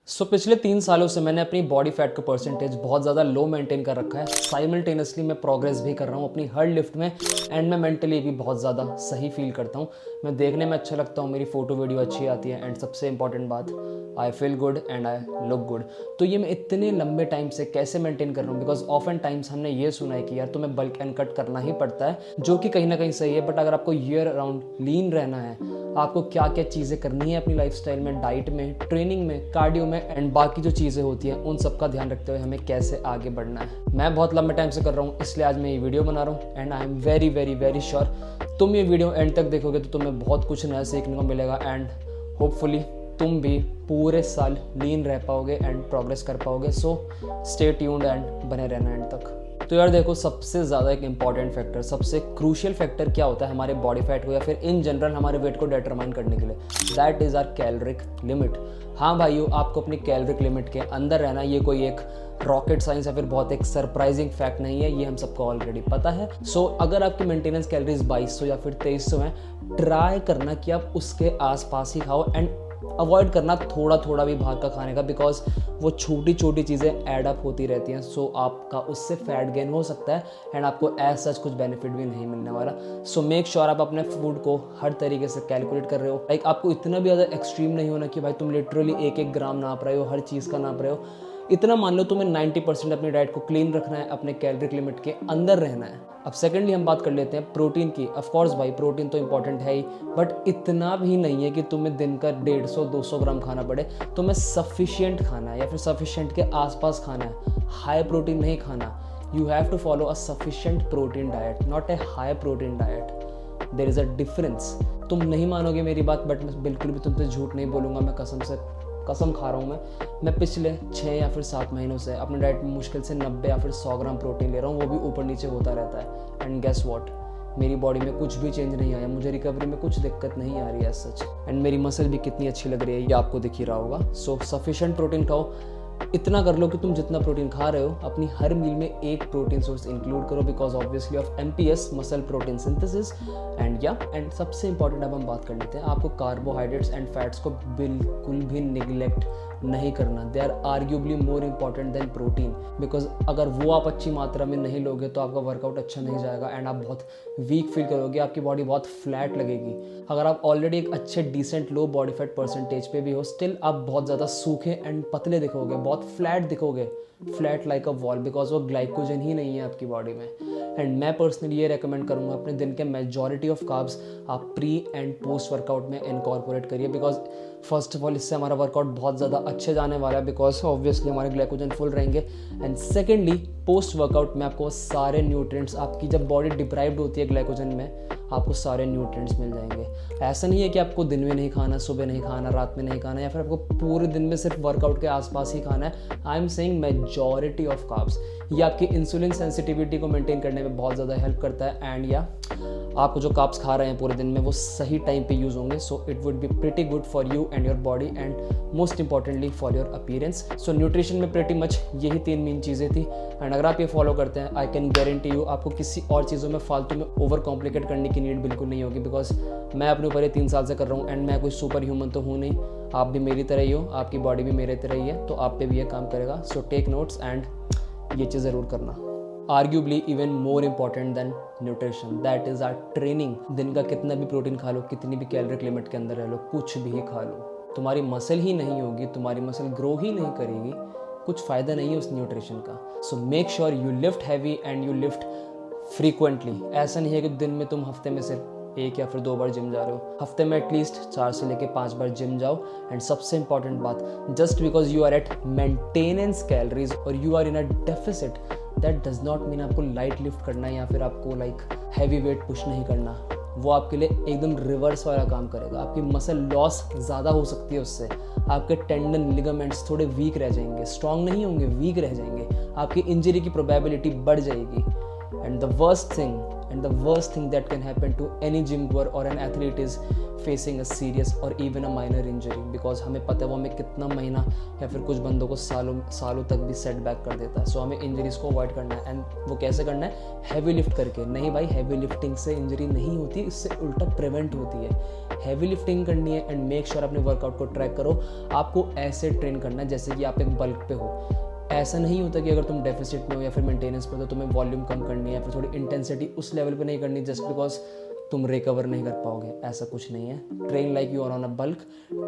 पिछले 3 सालों से मैंने अपनी बॉडी फैट का परसेंटेज बहुत ज़्यादा लो मेंटेन कर रखा है। साइमल्टेनियसली मैं प्रोग्रेस भी कर रहा हूँ अपनी हर लिफ्ट में एंड मैं मेंटली भी बहुत ज़्यादा सही फील करता हूँ। मैं देखने में अच्छा लगता हूँ, मेरी फोटो वीडियो अच्छी आती है एंड सबसे इंपॉर्टेंट बात, आई feel good and I look good. तो ये मैं इतने लंबे टाइम से कैसे मेंटेन कर रहा हूँ? बिकॉज ऑफ एंड टाइम्स हमने ये सुना है कि यार तुम्हें बल्क एंड कट करना ही पड़ता है, जो कि कहीं ना कहीं सही है। बट अगर आपको ईयर अराउंड लीन रहना है, आपको क्या क्या चीज़ें करनी है अपनी लाइफस्टाइल में, डाइट में, ट्रेनिंग में, कार्डियो में एंड बाकी जो चीज़ें होती हैं, उन सब का ध्यान रखते हुए हमें कैसे आगे बढ़ना है, मैं बहुत लंबे टाइम से कर रहा हूँ। इसलिए आज मैं ये वीडियो बना रहा हूँ and I am very very very sure तुम ये वीडियो एंड तक देखोगे तो तुम्हें बहुत कुछ नया सीखने को मिलेगा एंड होपफुली तुम भी पूरे साल लीन रह पाओगे एंड प्रोग्रेस कर पाओगे। सो स्टे ट्यून्ड एंड बने रहना एंड तक। तो यार देखो, सबसे ज़्यादा एक इंपॉर्टेंट फैक्टर, सबसे क्रूशियल फैक्टर क्या होता है हमारे बॉडी फैट को या फिर इन जनरल हमारे वेट को डिटरमाइन करने के लिए? That is our caloric limit. हाँ भाइयों, आपको अपनी कैलोरिक लिमिट के अंदर रहना, ये कोई एक रॉकेट साइंस या फिर बहुत एक सरप्राइजिंग फैक्ट नहीं है, ये हम सबको ऑलरेडी पता है। सो अगर आपकी मेंटेनेंस कैलोरीज 2200 या फिर 2300 है, ट्राई करना कि आप उसके आसपास ही खाओ एंड अवॉइड करना थोड़ा थोड़ा भी बाहर का खाने का, बिकॉज वो छोटी छोटी चीज़ें ऐड अप होती रहती हैं। सो आपका उससे फैट गेन हो सकता है एंड आपको एज सच कुछ बेनिफिट भी नहीं मिलने वाला। सो मेक श्योर आप अपने फूड को हर तरीके से कैलकुलेट कर रहे हो। लाइक आपको इतना भी ज़्यादा एक्सट्रीम नहीं होना कि भाई तुम लिटरली एक एक ग्राम नाप रहे हो, हर चीज़ का नाप रहे हो। इतना मान लो तुम्हें 90% अपनी डाइट को क्लीन रखना है, अपने कैलोरिक लिमिट के अंदर रहना है। अब सेकेंडली हम बात कर लेते हैं प्रोटीन की। ऑफ कोर्स भाई, प्रोटीन तो इंपॉर्टेंट है ही, बट इतना भी नहीं है कि तुम्हें दिन का 150-200 ग्राम खाना पड़े। तुम्हें सफिशिएंट खाना है या फिर सफिशिएंट के आसपास खाना है, हाई प्रोटीन नहीं खाना। You have to follow a sufficient protein diet, not a high protein diet. There is a difference. तुम नहीं मानोगे मेरी बात, बट मैं बिल्कुल भी तुमसे झूठ नहीं बोलूँगा। मैं कसम खा रहा हूँ। मैं पिछले 6 या फिर 7 महीनों से अपने डाइट में मुश्किल से 90 या फिर 100 ग्राम प्रोटीन ले रहा हूँ, वो भी ऊपर नीचे होता रहता है। एंड गेस व्हाट, मेरी बॉडी में कुछ भी चेंज नहीं आया, मुझे रिकवरी में कुछ दिक्कत नहीं आ रही है सच। एंड मेरी मसल भी कितनी अच्छी लग रही है, ये आपको दिख ही रहा होगा। सो सफिशिएंट प्रोटीन खाओ। इतना कर लो कि तुम जितना प्रोटीन खा रहे हो, अपनी हर मील में एक प्रोटीन सोर्स इंक्लूड करो, because obviously of MPS, muscle protein synthesis. And सबसे इंपॉर्टेंट अब हम बात कर लेते हैं, आपको कार्बोहाइड्रेट्स एंड फैट्स को बिल्कुल भी निगलेक्ट नहीं करना। They are arguably more important than protein, because अगर वो आप अच्छी मात्रा में नहीं लोगे तो आपका वर्कआउट अच्छा नहीं जाएगा एंड आप बहुत वीक फील करोगे, आपकी बॉडी बहुत फ्लैट लगेगी। अगर आप ऑलरेडी एक अच्छे डिसेंट लो बॉडी फैट परसेंटेज पे भी हो, स्टिल आप बहुत ज़्यादा सूखे एंड पतले दिखोगे, बहुत फ्लैट दिखोगे, flat like a wall, because वो ग्लाइकोजन ही नहीं है आपकी बॉडी में। एंड मैं पर्सनली ये रेकमेंड करूँगा, अपने दिन के मेजॉरिटी ऑफ कार्ब्स आप प्री एंड पोस्ट वर्कआउट में इनकॉर्पोरेट करिए, बिकॉज फर्स्ट ऑफ ऑल इससे हमारा वर्कआउट बहुत ज़्यादा अच्छे जाने वाला है, बिकॉज ऑब्वियसली हमारे ग्लाइकोजन फुल रहेंगे। एंड सेकेंडली, पोस्ट वर्कआउट में आपको सारे न्यूट्रिएंट्स, आपकी जब बॉडी डिप्राइव्ड होती है ग्लाइकोजन में, आपको सारे न्यूट्रिएंट्स मिल जाएंगे। ऐसा नहीं है कि आपको दिन में नहीं खाना, सुबह नहीं खाना, रात में नहीं खाना, या फिर आपको पूरे दिन में सिर्फ वर्कआउट के आसपास ही खाना है। I am saying majority of carbs. ये आपकी इंसुलिन सेंसिटिविटी को मेंटेन करने में बहुत ज़्यादा हेल्प करता है एंड या आपको जो कार्ब्स खा रहे हैं पूरे दिन में वो सही टाइम पे यूज़ होंगे। So it would be pretty good for you and your body and most importantly for your appearance. So nutrition में प्रिटी मच यही 3 मेन चीज़ें थी एंड अगर आप ये फॉलो करते हैं, आई कैन गारंटी यू आपको किसी और चीज़ों में फालतू में ओवर कॉम्प्लिकेट करने की नीड बिल्कुल नहीं होगी, बिकॉज मैं अपने ऊपर ये 3 साल से कर रहा हूँ एंड मैं कोई सुपर ह्यूमन तो हूँ नहीं। आप भी मेरी तरह ही हो, आपकी बॉडी भी मेरे तरह ही है, तो आप पे भी ये काम करेगा। सो टेक नोट्स एंड ये चीज़ ज़रूर करना। Arguably even more important than nutrition, that is our training. दिन का कितना भी प्रोटीन खा लो, कितनी भी कैलोरिक लिमिट के अंदर रह लो, कुछ भी खा लो, तुम्हारी मसल ही नहीं होगी, तुम्हारी मसल ग्रो ही नहीं करेगी, कुछ फ़ायदा नहीं है उस न्यूट्रिशन का। So make sure you lift heavy and you lift frequently. ऐसा नहीं है कि दिन में तुम हफ्ते में सिर्फ 1 या फिर 2 बार जिम जा रहे हो, हफ्ते में एटलीस्ट 4 से लेकर 5 बार जिम जाओ। एंड सबसे इंपॉर्टेंट बात, just because you are at maintenance calories और you are in a deficit, that does not mean आपको लाइट लिफ्ट करना है या फिर आपको लाइक हैवी वेट पुश नहीं करना। वो आपके लिए एकदम रिवर्स वाला काम करेगा। आपकी मसल लॉस ज़्यादा हो सकती है उससे, आपके टेंडन लिगामेंट्स थोड़े वीक रह जाएंगे, स्ट्रांग नहीं होंगे, वीक रह जाएंगे, आपकी इंजरी की प्रोबेबिलिटी बढ़ जाएगी। And the worst thing, and the worst thing that can happen to any gym goer और an athlete is facing a serious और even a minor injury, because हमें पता है वो हमें कितना महीना या फिर कुछ बंदों को सालों तक भी सेटबैक कर देता है। सो हमें इंजरीज को अवॉइड करना है, एंड वो कैसे करना है? हैवी लिफ्ट करके। नहीं भाई, हैवी लिफ्टिंग से इंजरी नहीं होती, इससे उल्टा प्रिवेंट होती है। हैवी लिफ्टिंग करनी है एंड मेक श्योर अपने वर्कआउट को ट्रैक करो। आपको ऐसे ट्रेन करना है जैसे कि आप एक बल्क पे हो। ऐसा नहीं होता कि अगर तुम डेफिसिट में हो या फिर मेंटेनेंस पे हो तो तुम्हें वॉल्यूम कम करनी है या फिर थोड़ी इंटेंसिटी उस लेवल पे नहीं करनी जस्ट बिकॉज तुम रिकवर नहीं कर पाओगे। ऐसा कुछ नहीं है। Train like you are on a bulk,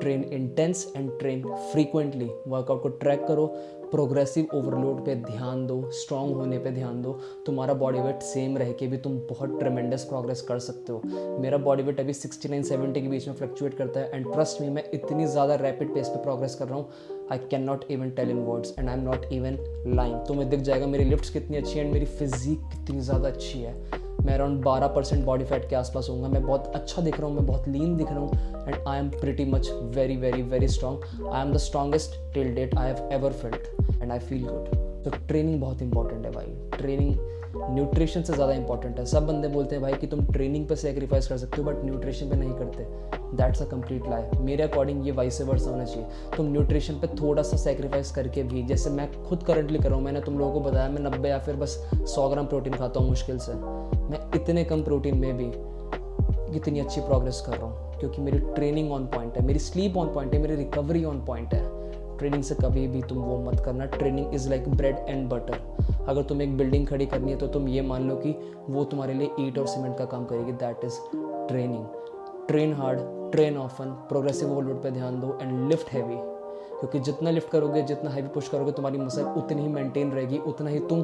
train intense and train frequently. Workout को ट्रैक करो, प्रोग्रेसिव ओवरलोड पे ध्यान दो, स्ट्रॉन्ग होने पे ध्यान दो। तुम्हारा बॉडी वेट सेम रह के भी तुम बहुत ट्रेमेंडस प्रोग्रेस कर सकते हो। मेरा बॉडी वेट अभी 69-70 के बीच में फ्लक्चुएट करता है, एंड ट्रस्ट मी, मैं इतनी ज़्यादा रैपिड पेस पे प्रोग्रेस कर रहा हूँ, I can not even tell in words and I am not even lying. तुम्हें दिख जाएगा मेरी लिफ्ट्स कितनी अच्छी है एंड मेरी फिजिक कितनी ज़्यादा अच्छी है। मैं अराउंड 12% बॉडी फैट के आसपास होऊंगा। मैं बहुत अच्छा दिख रहा हूँ, मैं बहुत लीन दिख रहा हूँ, and I am pretty much very very very strong. I am the strongest till date I have ever felt and I feel good. तो ट्रेनिंग बहुत इंपॉर्टेंट है भाई। ट्रेनिंग न्यूट्रिशन से ज़्यादा इंपॉर्टेंट है। सब बंदे बोलते हैं भाई कि तुम ट्रेनिंग पे सेक्रीफाइस कर सकते हो बट न्यूट्रिशन पे नहीं करते। दैट्स अ कंप्लीट लाई। मेरे अकॉर्डिंग ये वाइस वर्सा होना चाहिए। तुम न्यूट्रिशन पे थोड़ा सा सेक्रीफाइस करके भी, जैसे मैं खुद करंटली कर रहा हूँ, मैंने तुम लोगों को बताया मैं 90 या फिर बस 100 ग्राम प्रोटीन खाता हूँ मुश्किल से। मैं इतने कम प्रोटीन में भी कितनी अच्छी प्रोग्रेस कर रहा हूँ क्योंकि मेरी ट्रेनिंग ऑन पॉइंट है, मेरी स्लीप ऑन पॉइंट है, मेरी रिकवरी ऑन पॉइंट है। ट्रेनिंग से कभी भी तुम वो मत करना। Training is like bread and butter. अगर तुम एक बिल्डिंग खड़ी करनी है तो तुम ये मान लो कि वो तुम्हारे लिए ईंट और सीमेंट का काम करेगी। That is training. Train hard, train often, progressive overload पे ध्यान दो एंड लिफ्ट हैवी, क्योंकि जितना लिफ्ट करोगे, जितना हैवी पुश करोगे, तुम्हारी मसल उतनी ही मेंटेन रहेगी, उतना ही तुम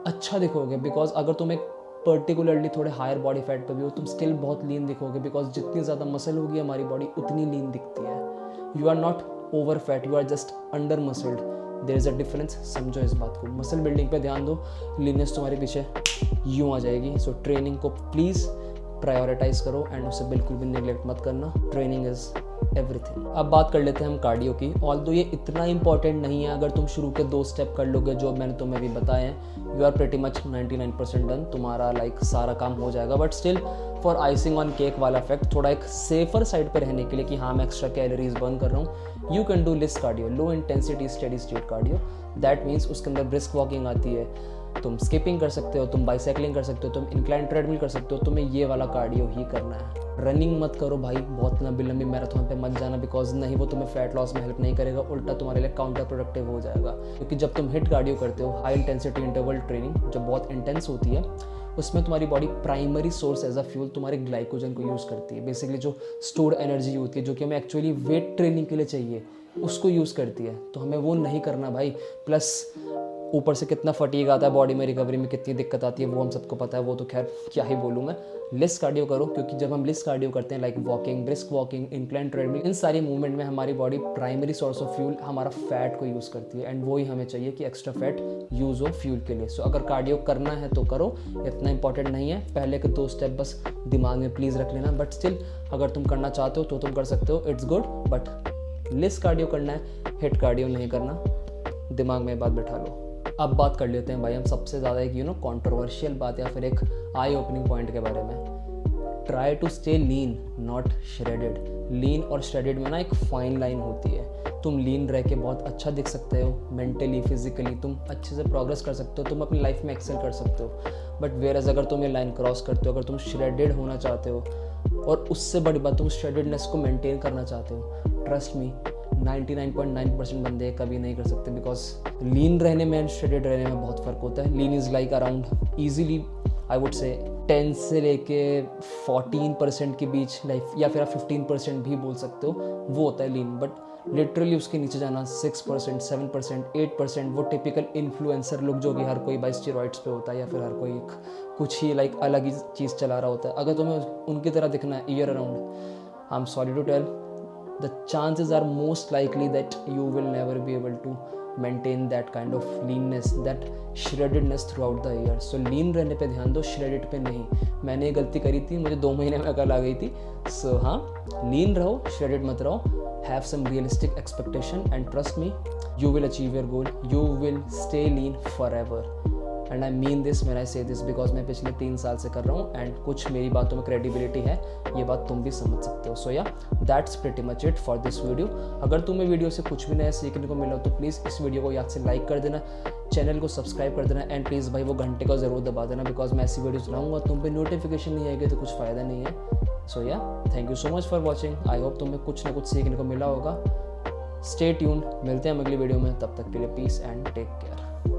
अच्छा दिखोगे। बिकॉज अगर तुम एक पर्टिकुलरली थोड़े हायर बॉडी फैट पे भी हो, तुम स्टिल बहुत लीन दिखोगे, बिकॉज जितनी ज़्यादा मसल होगी हमारी बॉडी उतनी लीन दिखती है। You are not over fat, you are just under muscled. There is a difference. समझो इस बात को। मसल बिल्डिंग पे ध्यान दो, लीननेस तुम्हारे पीछे यूँ आ जाएगी। सो ट्रेनिंग को प्लीज़ प्रायोरिटाइज करो एंड उसे बिल्कुल भी नेग्लेक्ट मत करना। Training is everything. अब बात कर लेते हैं हम कार्डियो की। ऑल्दो ये इतना इंपॉर्टेंट नहीं है, अगर तुम शुरू के 2 स्टेप कर लोगे जो मैंने तुम्हें अभी बताए हैं, you are pretty much 99% done, तुम्हारा सारा काम हो जाएगा। But still for icing on cake वाला इफेक्ट, थोड़ा एक सेफर साइड पर रहने के लिए कि हाँ मैं एक्स्ट्रा कैलोरीज बर्न कर रहा हूँ, you can do less cardio, low intensity steady state cardio. That means उसके अंदर ब्रिस्क वॉकिंग आती है, तुम स्किपिंग कर सकते हो, तुम बाइसाइक्लिंग कर सकते हो, तुम इंक्लाइन ट्रेडमिल कर सकते हो। तुम्हें ये वाला कार्डियो ही करना है। रनिंग मत करो भाई, बहुत लंबी लंबी मैराथन पे मत जाना, बिकॉज नहीं वो तुम्हें फैट लॉस में हेल्प नहीं करेगा, उल्टा तुम्हारे लिए काउंटर प्रोडक्टिव हो जाएगा। क्योंकि जब तुम हिट कार्डियो करते हो, हाई इंटेंसिटी इंटरवल ट्रेनिंग जो बहुत इंटेंस होती है, उसमें तुम्हारी body primary source as a fuel तुम्हारे ग्लाइकोजन को यूज़ करती है। बेसिकली जो स्टोर्ड एनर्जी होती है जो कि हमें एक्चुअली वेट ट्रेनिंग के लिए चाहिए, उसको यूज़ करती है। तो हमें वो नहीं करना भाई। प्लस ऊपर से कितना फटीग आता है बॉडी में, रिकवरी में कितनी दिक्कत आती है वो हम सबको पता है। वो तो खैर क्या ही बोलूँ मैं। लेस कार्डियो करो, क्योंकि जब हम लेस कार्डियो करते हैं like walking, brisk walking, incline treadmill, इन सारी मूवमेंट में हमारी body primary source of fuel हमारा फैट को यूज़ करती है, एंड वो ही हमें चाहिए कि एक्स्ट्रा फैट यूज़ हो फ्यूल के लिए। सो अगर कार्डियो करना है तो करो, इतना इंपॉर्टेंट नहीं है। पहले के 2 स्टेप बस दिमाग में प्लीज़ रख लेना। बट स्टिल अगर तुम करना चाहते हो तो तुम कर सकते हो, it's good. But less cardio करना है, हिट कार्डियो नहीं करना। दिमाग में बात बैठा लो। अब बात कर लेते हैं भाई हम सबसे ज़्यादा एक कंट्रोवर्शियल बात या फिर एक आई ओपनिंग पॉइंट के बारे में। Try to stay lean not shredded. Lean और श्रेडेड में ना एक फाइन लाइन होती है। तुम लीन रह के बहुत अच्छा दिख सकते हो, मेंटली फिजिकली तुम अच्छे से प्रोग्रेस कर सकते हो, तुम अपनी लाइफ में एक्सेल कर सकते हो। बट वेयरएज अगर तुम ये लाइन क्रॉस करते हो, अगर तुम श्रेडेड होना चाहते हो, और उससे बड़ी बात तुम श्रेडेडनेस को मेंटेन करना चाहते हो, ट्रस्ट मी 99.9% बंदे कभी नहीं कर सकते। बिकॉज लीन रहने में एंड श्रेडेड रहने में बहुत फ़र्क होता है। Lean is like around easily I would say 10 से लेके 14% के बीच लाइफ, या फिर आप 15% भी बोल सकते हो, वो होता है लीन। बट लिटरली उसके नीचे जाना 6%, 7%, 8%, वो टिपिकल इन्फ्लुएंसर लोग जो कि हर कोई बाई स्टेरॉइड्स पे होता है या फिर हर कोई कुछ ही अलग ही चीज़ चला रहा होता है। अगर तुम्हें उनकी तरह दिखना है year around, I am sorry to tell, the chances are most likely that you will never be able to maintain that kind of leanness, that shreddedness throughout the year. So lean रहने पे ध्यान दो, shredded पे नहीं। मैंने ये गलती करी थी, मुझे 2 महीने में अकल आ गई थी। So हाँ, lean रहो, shredded मत रहो। Have some realistic expectation and trust me, you will achieve your goal. You will stay lean forever. And I mean this when I से दिस, बिकॉज मैं पिछले 3 साल से कर रहा हूँ एंड कुछ मेरी बातों में क्रेडिबिलिटी है, ये बात तुम भी समझ सकते हो। सो या that's pretty much it for this video. अगर तुम्हें वीडियो से कुछ भी नया सीखने को मिला तो प्लीज़ इस वीडियो को याद से लाइक कर देना, चैनल को सब्सक्राइब कर देना एंड प्लीज़ भाई वो घंटे को ज़रूर दबा देना, बिकॉज मैं ऐसी वीडियोस बनाऊंगा तुम पे नोटिफिकेशन नहीं आएगी तो कुछ फ़ायदा नहीं है। सो या thank you so much for watching. I hope तुम्हें कुछ ना कुछ सीखने को मिला होगा। स्टे ट्यून्ड, मिलते हैं अगली वीडियो में, तब तक के लिए पीस एंड टेक केयर।